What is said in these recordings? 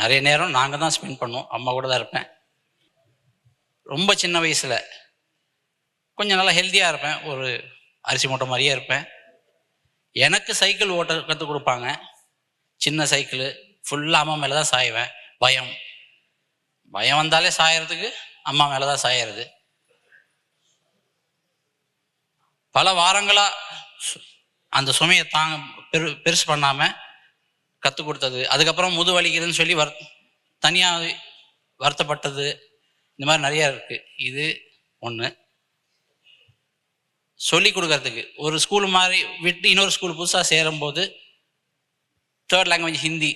நிறைய நேரம் நாங்கள் தான் ஸ்பெண்ட் பண்ணுவோம். அம்மா கூட தான் இருப்பேன். ரொம்ப சின்ன வயசில் கொஞ்சம் நல்லா ஹெல்த்தியாக இருப்பேன். ஒரு அரிசி மூட்டை மாதிரியே இருப்பேன். எனக்கு சைக்கிள் ஓட்ட கற்றுக் கொடுப்பாங்க. சின்ன சைக்கிள் ஃபுல்லாக அம்மா மேலே தான் சாய்வேன். பயம் வந்தாலே சாயறதுக்கு அம்மா மேலே தான் சாயறது. பல வாரங்களாக அந்த சுமையை பெருசு பண்ணாமல் கற்றுக் கொடுத்தது. அதுக்கப்புறம் முது வலிக்குதுன்னு சொல்லி தனியாக வருத்தப்பட்டது. இந்த மாதிரி நிறையா இருக்குது. இது ஒன்று. சொல்லி கொடுக்கறதுக்கு ஒரு ஸ்கூல் மாதிரி விட்டு இன்னொரு ஸ்கூல் புதுசாக சேரும்போது 3rd லாங்குவேஜ் ஹிந்தி,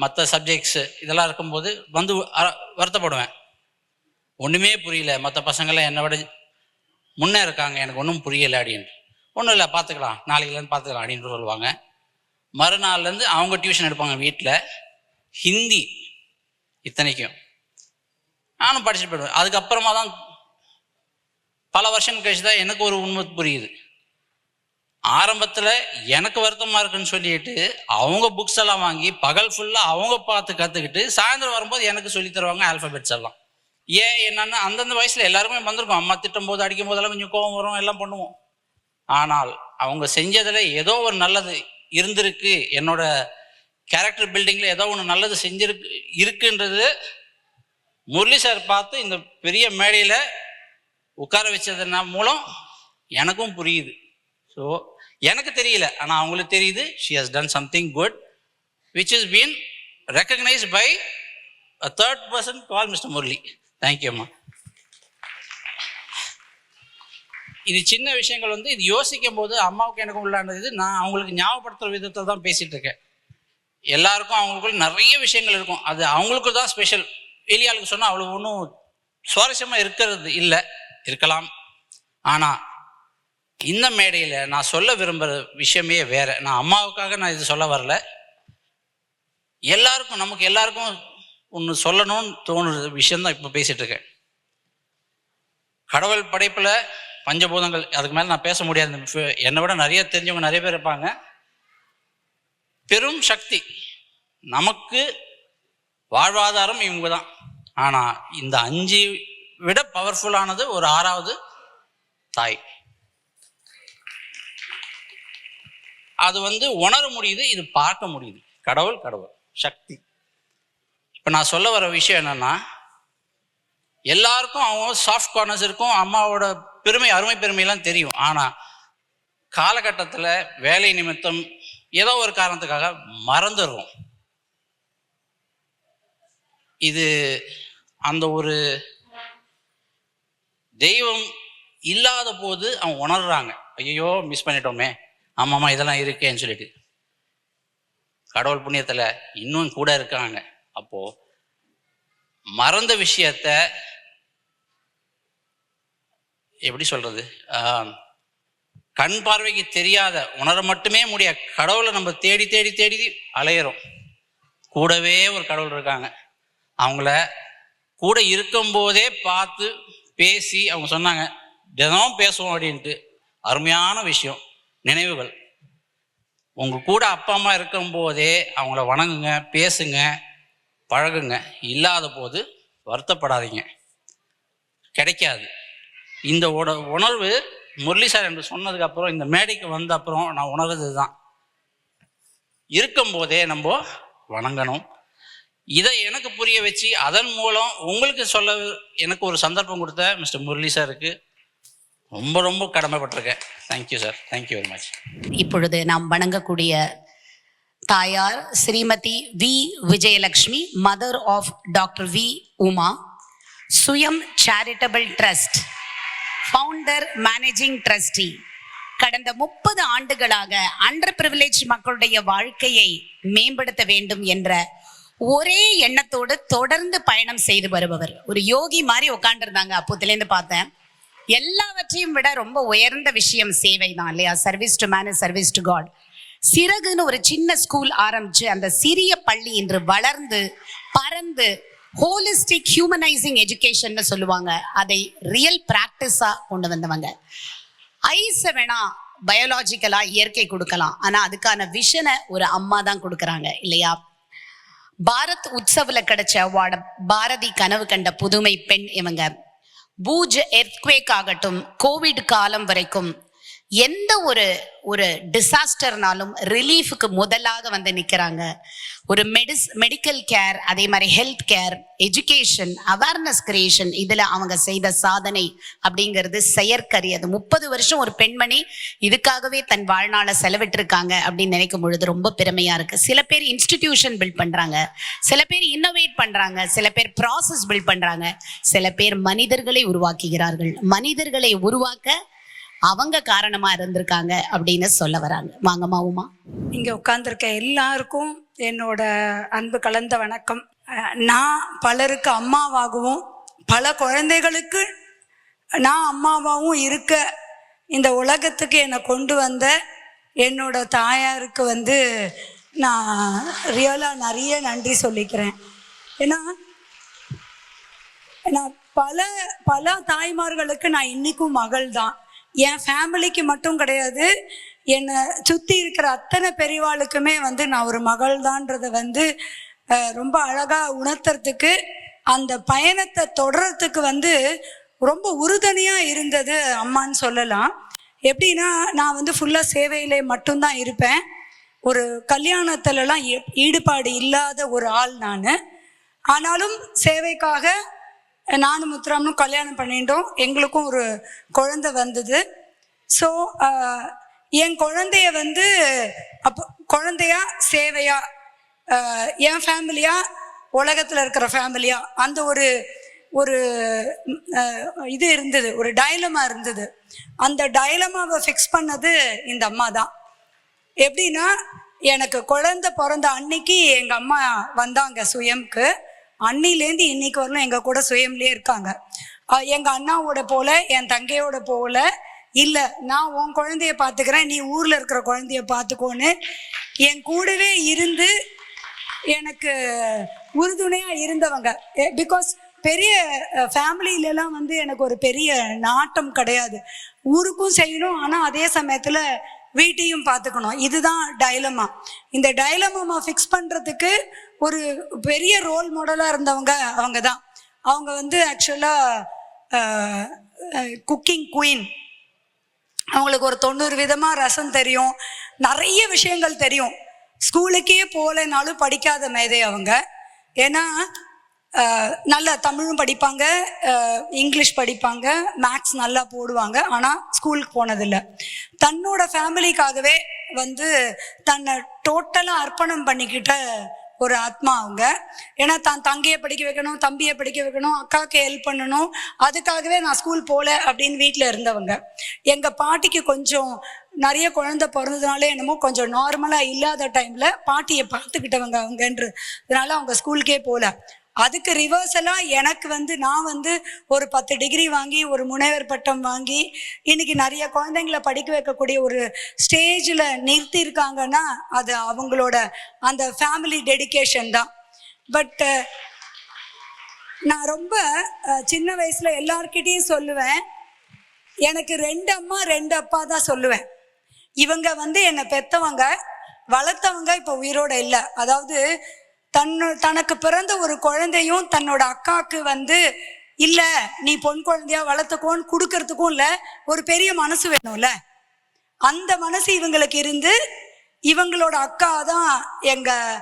மற்ற சப்ஜெக்ட்ஸு இதெல்லாம் இருக்கும்போது வருத்தப்படுவேன். ஒன்றுமே புரியல, மற்ற பசங்களாம் என்னை விட முன்னே இருக்காங்க, எனக்கு ஒன்றும் புரியலை அப்படின்ட்டு. ஒன்றும் இல்லை, பார்த்துக்கலாம், நாளைக்குலேருந்து பார்த்துக்கலாம் அப்படின்ட்டு சொல்லுவாங்க. மறுநாள்லேருந்து அவங்க டியூஷன் எடுப்பாங்க வீட்டில் ஹிந்தி. இத்தனைக்கும் நானும் படிச்சுட்டு போயிடுவேன். அதுக்கப்புறமா தான் பல வருஷம் கழிச்சு தான் எனக்கு ஒரு உண்மை புரியுது. ஆரம்பத்தில் எனக்கு வருத்தமாக இருக்குன்னு சொல்லிட்டு அவங்க புக்ஸ் எல்லாம் வாங்கி பகல் ஃபுல்லாக அவங்க பார்த்து கற்றுக்கிட்டு சாயந்தரம் வரும்போது எனக்கு சொல்லி தருவாங்க ஆல்ஃபபெட்ஸ் எல்லாம். ஏன் என்னன்னா அந்தந்த வயசில் எல்லாருமே வந்திருக்கோம். அம்மா திட்டும் போது அடிக்கும் போதெல்லாம் கொஞ்சம் கோவம் வரும், எல்லாம் பண்ணுவோம். ஆனால் அவங்க செஞ்சதில் ஏதோ ஒரு நல்லது இருந்திருக்கு, என்னோட கேரக்டர் பில்டிங்கில் ஏதோ ஒன்று நல்லது இருக்குன்றது முரளி சார் பார்த்து இந்த பெரிய மேடையில் உட்கார வச்சதுனா மூலம் எனக்கும் புரியுது. ஸோ எனக்கு தெரியல, ஆனால் அவங்களுக்கு தெரியுது. She has done something good which is been recognised by a third person called Mr. Murli. Thank you அம்மா. இது சின்ன விஷயங்கள் இது யோசிக்கும் போது அம்மாவுக்கு எனக்கும் உள்ளானது. நான் அவங்களுக்கு ஞாபகப்படுத்துகிற விதத்தில் தான் பேசிகிட்டு இருக்கேன். எல்லாருக்கும் அவங்களுக்குள்ள நிறைய விஷயங்கள் இருக்கும், அது அவங்களுக்கு தான் ஸ்பெஷல். வெளியாளுக்கு சொன்னால் அவ்வளோ ஒன்றும் சுவாரஸ்யமாக இருக்கிறது இல்லை, இருக்கலாம். ஆனால் இந்த மேடையில் நான் சொல்ல விரும்புகிற விஷயமே வேற. நான் அம்மாவுக்காக நான் இது சொல்ல வரல. எல்லாருக்கும் நமக்கு எல்லாருக்கும் ஒன்று சொல்லணும்னு தோணுற விஷயம்தான் இப்போ பேசிகிட்டு இருக்கேன். கடவுள் படைப்பில் பஞ்சபூதங்கள், அதுக்கு மேலே நான் பேச முடியாது. என்னை விட நிறைய தெரிஞ்சவங்க நிறைய பேர் இருப்பாங்க. பெரும் சக்தி நமக்கு வாழ்வாதாரம் இவங்க தான். ஆனால் இந்த 5 விட பவர்ஃபுல்லானது ஒரு 6வது தாய். அது உணர முடியுது, இது பார்க்க முடியுது. கடவுள் சக்தி. இப்போ நான் சொல்ல வர விஷயம் என்னன்னா, எல்லாருக்கும் அவங்க சாஃப்ட் கார்னர்ஸ் இருக்கும், அம்மாவோட அருமை பெருமையெல்லாம் தெரியும். ஆனால் காலகட்டத்தில் வேலை நிமித்தம் ஏதோ ஒரு காரணத்துக்காக மறந்துடுறோம். இது அந்த ஒரு தெய்வம் இல்லாத போது அவங்க உணர்றாங்க, ஐயோ மிஸ் பண்ணிட்டோமே, ஆமாம்மா இதெல்லாம் இருக்கேன்னு சொல்லிட்டு. கடவுள் புண்ணியத்தில் இன்னும் கூட இருக்காங்க. அப்போ மறந்த விஷயத்த எப்படி சொல்றது, கண் பார்வைக்கு தெரியாத உணர மட்டுமே முடிய கடவுளை நம்ம தேடி தேடி தேடி அலையிறோம். கூடவே ஒரு கடவுள் இருக்காங்க. அவங்கள கூட இருக்கும்போதே பார்த்து பேசி அவங்க சொன்னாங்க, தினமும் பேசுவோம் அப்படின்ட்டு. அருமையான விஷயம். நினைவுகள். உங்க கூட அப்பா அம்மா இருக்கும்போதே அவங்கள வணங்குங்க, பேசுங்க, பழகுங்க. இல்லாத போது வருத்தப்படாதீங்க, கிடைக்காது. இந்த உணர்வு முரளி சார் என்று சொன்னதுக்கு அப்புறம், இந்த மேடைக்கு வந்த அப்புறம் நான் உணர்றது தான். இருக்கும்போதே நம்ம வணங்கணும். இதை எனக்கு புரிய வச்சு அதன் மூலம் உங்களுக்கு சொல்ல எனக்கு ஒரு சந்தர்ப்பம் கொடுத்த மிஸ்டர் முரளி சாருக்கு ரொம்ப ரொம்ப கடமைப்பட்டிருக்கேன். Thank you sir, thank you very much. இப்பொழுது நாம் வணங்கக்கூடிய தாயார் Shrimati V Vijayalakshmi, mother of doctor V Uma, Suyam charitable trust founder, managing trustee. கடந்த 30 ஆண்டுகளாக அண்டர் பிரிவிலேஜ் மக்களுடைய வாழ்க்கையை மேம்படுத்த வேண்டும் என்ற ஒரே எண்ணத்தோடு தொடர்ந்து பயணம் செய்து வருபவர். ஒரு யோகி மாதிரி உட்காந்துருந்தாங்க. அப்போத்துலேருந்து பார்த்தேன். எல்லாவற்றையும் விட ரொம்ப உயர்ந்த விஷயம் சேவை தான் இல்லையா? Service to man is service to God. சிறகுன்னு ஒரு சின்ன ஸ்கூல் ஆரம்பிச்சு அந்த சிறிய பள்ளி இன்று வளர்ந்து பறந்து ஹோலிஸ்டிக் ஹியூமனைசிங் எஜுகேஷன் சொல்லுவாங்க, அதை ரியல் பிராக்டிஸா கொண்டு வந்தவங்க. ஐஸ வேணா பயாலஜிக்கலா இயற்கை கொடுக்கலாம், ஆனா அதுக்கான விஷனை ஒரு அம்மா தான் கொடுக்குறாங்க இல்லையா? பாரத் உற்சவ்ல கிடைச்ச அவார்டு. பாரதி கனவு கண்ட புதுமை பெண் இவங்க. பூஜ் எர்த்குவேக் ஆகட்டும், கோவிட் காலம் வரைக்கும் எந்த ஒரு டிசாஸ்டர்னாலும் ரிலீஃபுக்கு முதலாக வந்து நிற்கிறாங்க. ஒரு மெடிக்கல் கேர், அதே மாதிரி health care, education, awareness creation, இதில் அவங்க செய்த சாதனை அப்படிங்கிறது செயற்கரியது. 30 வருஷம் ஒரு பெண்மணி இதுக்காகவே தன் வாழ்நாளை செலவிட்டிருக்காங்க அப்படின்னு நினைக்கும் பொழுது ரொம்ப பெருமையாக இருக்குது. சில பேர் இன்ஸ்டிடியூஷன் பில்ட் பண்ணுறாங்க, சில பேர் இன்னோவேட் பண்ணுறாங்க, சில பேர் ப்ராசஸ் பில்ட் பண்ணுறாங்க, சில பேர் மனிதர்களை உருவாக்குகிறார்கள். மனிதர்களை உருவாக்க அவங்க காரணமா இருந்திருக்காங்க அப்படின்னு சொல்ல வராங்க. வாங்கம்மா உமா. இங்கே உட்கார்ந்துருக்க எல்லாருக்கும் என்னோட அன்பு கலந்த வணக்கம். நான் பலருக்கு அம்மாவாகவும் பல குழந்தைகளுக்கு நான் அம்மாவாகவும் இருக்க இந்த உலகத்துக்கு என்னை கொண்டு வந்த என்னோட தாயாருக்கு வந்து நான் ரியலாக நிறைய நன்றி சொல்லிக்கிறேன். ஏன்னா நான் பல தாய்மார்களுக்கு நான் இன்னைக்கும் மகள் தான். என் ஃபேமிலிக்கு மட்டும் கிடையாது, என்னை சுற்றி இருக்கிற அத்தனை பெரியவாளுக்குமே வந்து நான் ஒரு மகள் தான்றதை வந்து ரொம்ப அழகாக உணர்த்துறதுக்கு, அந்த பயணத்தை தொடர்றதுக்கு வந்து ரொம்ப உறுதுணையாக இருந்தது அம்மான்னு சொல்லலாம். எப்படின்னா, நான் வந்து ஃபுல்லாக சேவையிலே மட்டும்தான் இருப்பேன். ஒரு கல்யாணத்துலலாம் ஈடுபாடு இல்லாத ஒரு ஆள் நான். ஆனாலும் சேவைக்காக நானும் முத்துராமனும் கல்யாணம் பண்ணிட்டோம். எங்களுக்கும் ஒரு குழந்தை வந்தது. ஸோ என் குழந்தைய வந்து அப்போ குழந்தையா சேவையா, என் ஃபேமிலியா உலகத்தில் இருக்கிற ஃபேமிலியா, அந்த ஒரு இது இருந்தது, ஒரு டைலமா இருந்தது. அந்த டைலமாவை ஃபிக்ஸ் பண்ணது இந்த அம்மா தான். எப்படின்னா, எனக்கு குழந்தை பிறந்த அன்னைக்கு எங்கள் அம்மா வந்தாங்க சுயம்க்கு. அன்னிலேருந்து இன்னைக்கு வரலும் எங்கள் கூட சுயம்லேயே இருக்காங்க. எங்கள் அண்ணாவோட போல, என் தங்கையோட போல இல்லை, நான் உன் குழந்தைய பார்த்துக்கிறேன், நீ ஊரில் இருக்கிற குழந்தைய பார்த்துக்கோன்னு என் கூடவே இருந்து எனக்கு உறுதுணையாக இருந்தவங்க. பிகாஸ் பெரிய ஃபேமிலியிலலாம் வந்து எனக்கு ஒரு பெரிய நாட்டம் கிடையாது. ஊருக்கும் செய்யணும், ஆனால் அதே சமயத்தில் வீட்டையும் பார்த்துக்கணும். இதுதான் டைலமா. இந்த டைலமா ஃபிக்ஸ் பண்ணுறதுக்கு ஒரு பெரிய ரோல் மாடலாக இருந்தவங்க அவங்க தான். அவங்க வந்து ஆக்சுவலாக குக்கிங் குயின். அவங்களுக்கு ஒரு 90 விதமாக ரசம் தெரியும், நிறைய விஷயங்கள் தெரியும். ஸ்கூலுக்கே போகலைனாலும் படிக்காத மேதை அவங்க. ஏன்னா நல்லா தமிழும் படிப்பாங்க, இங்கிலீஷ் படிப்பாங்க, மேக்ஸ் நல்லா போடுவாங்க. ஆனால் ஸ்கூலுக்கு போனதில்லை. தன்னோட ஃபேமிலிக்காகவே வந்து தன்னை டோட்டலாக அர்ப்பணம் பண்ணிக்கிட்ட ஒரு ஆத்மா அவங்க. ஏன்னா தான் தங்கையை படிக்க வைக்கணும், தம்பியை படிக்க வைக்கணும், அக்காவுக்கு ஹெல்ப் பண்ணணும், அதுக்காகவே நான் ஸ்கூல் போகல அப்படின்னு வீட்டில் இருந்தவங்க. எங்கள் பாட்டிக்கு கொஞ்சம் நிறைய குழந்தை பிறந்ததுனால என்னமோ கொஞ்சம் நார்மலாக இல்லாத டைமில் பாட்டியை பார்த்துக்கிட்டவங்க அவங்கன்றதுனால அவங்க ஸ்கூலுக்கே போகல. அதுக்கு ரிவர்சலாக எனக்கு வந்து நான் வந்து ஒரு 10 டிகிரி வாங்கி ஒரு முனைவர் பட்டம் வாங்கி இன்னைக்கு நிறைய குழந்தைங்களை படிக்க வைக்கக்கூடிய ஒரு ஸ்டேஜில் நிறுத்தியிருக்காங்கன்னா அது அவங்களோட அந்த ஃபேமிலி டெடிகேஷன் தான். பட் நான் ரொம்ப சின்ன வயசில் எல்லார்கிட்டையும் சொல்லுவேன், எனக்கு 2 அம்மா 2 அப்பா தான் சொல்லுவேன். இவங்க வந்து என்னை பெற்றவங்க, வளர்த்தவங்க இப்போ உயிரோட இல்லை. அதாவது தனக்கு பிறந்த ஒரு குழந்தையும் தன்னோட அக்காவுக்கு வந்து இல்லை நீ பொன் குழந்தையா வளர்த்துக்கோன்னு கொடுக்கறதுக்கும் இல்லை, ஒரு பெரிய மனசு வேணும்ல. அந்த மனசு இவங்களுக்கு இருந்து இவங்களோட அக்கா தான் எங்கள்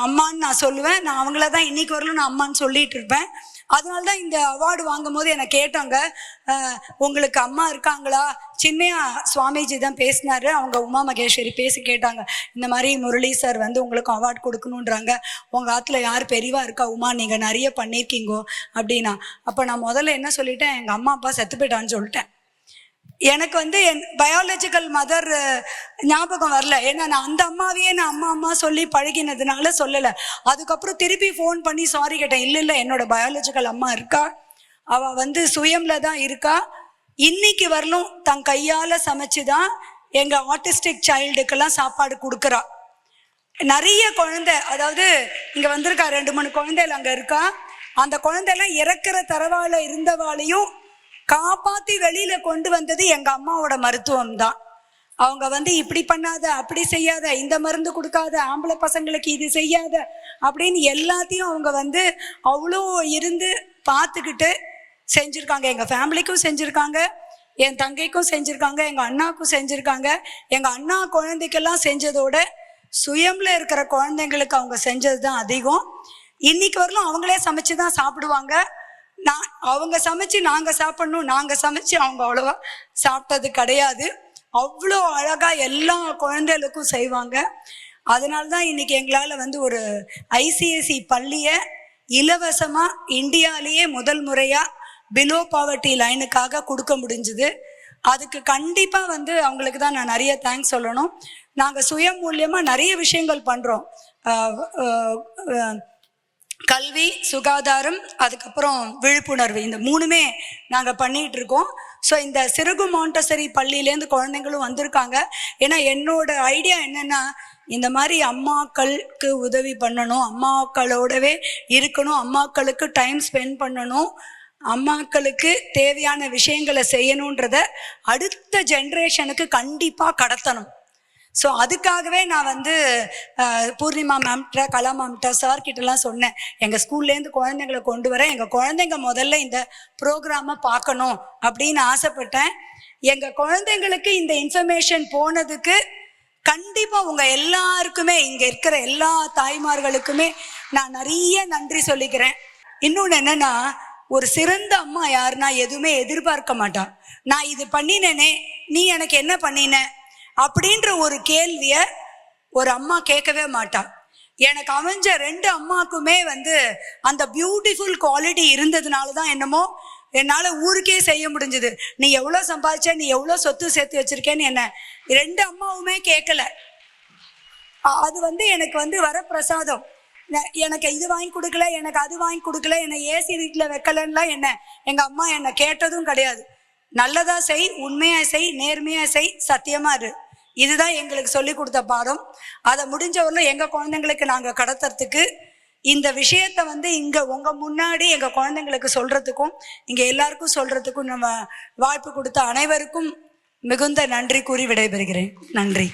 அம்மான்னு நான் சொல்லுவேன். நான் அவங்கள தான் இன்னைக்கு வரலும் நான் அம்மான்னு சொல்லிட்டு இருப்பேன். அதனால தான் இந்த அவார்டு வாங்கும் போது என்னை கேட்டாங்க, உங்களுக்கு அம்மா இருக்காங்களா? சின்னையா சுவாமிஜி தான் பேசினாரு, அவங்க உமா மகேஸ்வரி பேசி கேட்டாங்க, இந்த மாதிரி முரளி சார் வந்து உங்களுக்கு அவார்டு கொடுக்கணுன்றாங்க, உங்கள் ஆற்றுல யார் பெரியவா இருக்கா உமா, நீங்கள் நிறைய பண்ணியிருக்கீங்கோ அப்படின்னா. அப்போ நான் முதல்ல என்ன சொல்லிட்டேன், எங்கள் அம்மா அப்பா செத்து போயிட்டான்னு சொல்லிட்டேன். எனக்கு வந்து என் பயாலஜிக்கல் மதர் ஞாபகம் வரல. ஏன்னா நான் அந்த அம்மாவையே நான் அம்மா சொல்லி பழகினதுனால சொல்லலை. அதுக்கப்புறம் திருப்பி ஃபோன் பண்ணி சாரி கேட்டேன். இல்லை என்னோட பயாலஜிக்கல் அம்மா இருக்கா, அவள் வந்து சுயம்ல தான் இருக்கா. இன்னைக்கு வரலும் தன் கையால் சமைச்சு தான் எங்கள் ஆட்டிஸ்டிக் சைல்டுக்கெல்லாம் சாப்பாடு கொடுக்குறா. நிறைய குழந்தை, அதாவது இங்கே வந்திருக்கா 2-3 குழந்தைகள் அங்கே இருக்கா. அந்த குழந்தைலாம் இறக்குற தரவால இருந்தவாளையும் காப்பாற்றி வெளியில் கொண்டு வந்தது எங்கள் அம்மாவோட மருத்துவம் தான். அவங்க வந்து இப்படி பண்ணாத, அப்படி செய்யாத, இந்த மருந்து கொடுக்காத, ஆம்பளை பசங்களுக்கு இது செய்யாத அப்படின்னு எல்லாத்தையும் அவங்க வந்து அவ்வளோ இருந்து பார்த்துக்கிட்டு செஞ்சுருக்காங்க. எங்கள் ஃபேமிலிக்கும் செஞ்சுருக்காங்க, என் தங்கைக்கும் செஞ்சுருக்காங்க, எங்கள் அண்ணாவுக்கும் செஞ்சுருக்காங்க. எங்கள் அண்ணா குழந்தைக்கெல்லாம் செஞ்சதோட சுயம்ல இருக்கிற குழந்தைங்களுக்கு அவங்க செஞ்சது தான் அதிகம். இன்னைக்கு வரலும் அவங்களே சமைச்சு தான் சாப்பிடுவாங்க. அவங்க சமைச்சு நாங்கள் சாப்பிடணும், நாங்கள் சமைச்சு அவங்க அவ்வளோவா சாப்பிட்டது கிடையாது. அவ்வளோ அழகாக எல்லா குழந்தைகளுக்கும் செய்வாங்க. அதனால தான் இன்னைக்கு எங்களால் வந்து ஒரு ஐசிஎஸ்சி பள்ளியை இலவசமாக இந்தியாவிலேயே முதல் முறையாக பிலோ பாவர்ட்டி லைனுக்காக கொடுக்க முடிஞ்சுது. அதுக்கு கண்டிப்பாக வந்து அவங்களுக்கு தான் நான் நிறைய தேங்க்ஸ் சொல்லணும். நாங்கள் சுய மூலியமாக நிறைய விஷயங்கள் பண்ணுறோம். கல்வி, சுகாதாரம், அதுக்கப்புறம் விழிப்புணர்வு, இந்த மூணுமே நாங்கள் பண்ணிகிட்டு இருக்கோம். ஸோ இந்த சிறுகு மாண்டசரி பள்ளியிலேருந்து குழந்தைங்களும் வந்திருக்காங்க. ஏன்னா என்னோட ஐடியா என்னென்னா, இந்த மாதிரி அம்மாக்களுக்கு உதவி பண்ணணும், அம்மாக்களோடவே இருக்கணும், அம்மாக்களுக்கு டைம் ஸ்பெண்ட் பண்ணணும், அம்மாக்களுக்கு தேவையான விஷயங்களை செய்யணுன்றத அடுத்த ஜென்ரேஷனுக்கு கண்டிப்பாக கடத்தணும். ஸோ அதுக்காகவே நான் வந்து பூர்ணிமா மேம்கிட்ட, கலா மேம்கிட்ட, சார்கிட்டலாம் சொன்னேன், எங்கள் ஸ்கூல்லேருந்து குழந்தைங்களை கொண்டு வரேன், எங்கள் குழந்தைங்க முதல்ல இந்த ப்ரோக்ராமை பார்க்கணும் அப்படின்னு ஆசைப்பட்டேன். எங்கள் குழந்தைங்களுக்கு இந்த இன்ஃபர்மேஷன் போனதுக்கு கண்டிப்பாக உங்கள் எல்லாருக்குமே, இங்கே இருக்கிற எல்லா தாய்மார்களுக்குமே நான் நிறைய நன்றி சொல்லிக்கிறேன். இன்னொன்று என்னென்னா, ஒரு சிறந்த அம்மா யாருன்னா எதுவுமே எதிர்பார்க்க மாட்டான். நான் இது பண்ணினேனே, நீ எனக்கு என்ன பண்ணின அப்படின்ற ஒரு கேள்வியை ஒரு அம்மா கேட்கவே மாட்டான். எனக்கு அமைஞ்ச 2 அம்மாக்குமே வந்து அந்த பியூட்டிஃபுல் குவாலிட்டி இருந்ததுனால தான் என்னமோ என்னால் ஊருக்கே செய்ய முடிஞ்சது. நீ எவ்வளோ சம்பாதிச்ச, நீ எவ்வளோ சொத்து சேர்த்து வச்சிருக்கேன்னு என்ன 2 அம்மாவுமே கேட்கல. அது வந்து எனக்கு வந்து வர பிரசாதம். எனக்கு இது வாங்கி கொடுக்கல, எனக்கு அது வாங்கி கொடுக்கல, என்னை ஏசி வீட்டில் வைக்கலன்னா என்ன எங்கள் அம்மா என்னை கேட்டதும் கிடையாது. நல்லதா செய், உண்மையா செய், நேர்மையா செய், சத்தியமா இரு. இதுதான் எங்களுக்கு சொல்லி கொடுத்த பாடம். அதை முடிஞ்சவரையும் எங்கள் குழந்தைங்களுக்கு நாங்கள் கடத்துறதுக்கு, இந்த விஷயத்த வந்து இங்கே உங்கள் முன்னாடி எங்கள் குழந்தைங்களுக்கு சொல்கிறதுக்கும், இங்கே எல்லாருக்கும் சொல்கிறதுக்கும் நம்ம வாய்ப்பு கொடுத்த அனைவருக்கும் மிகுந்த நன்றி கூறி விடைபெறுகிறேன். நன்றி.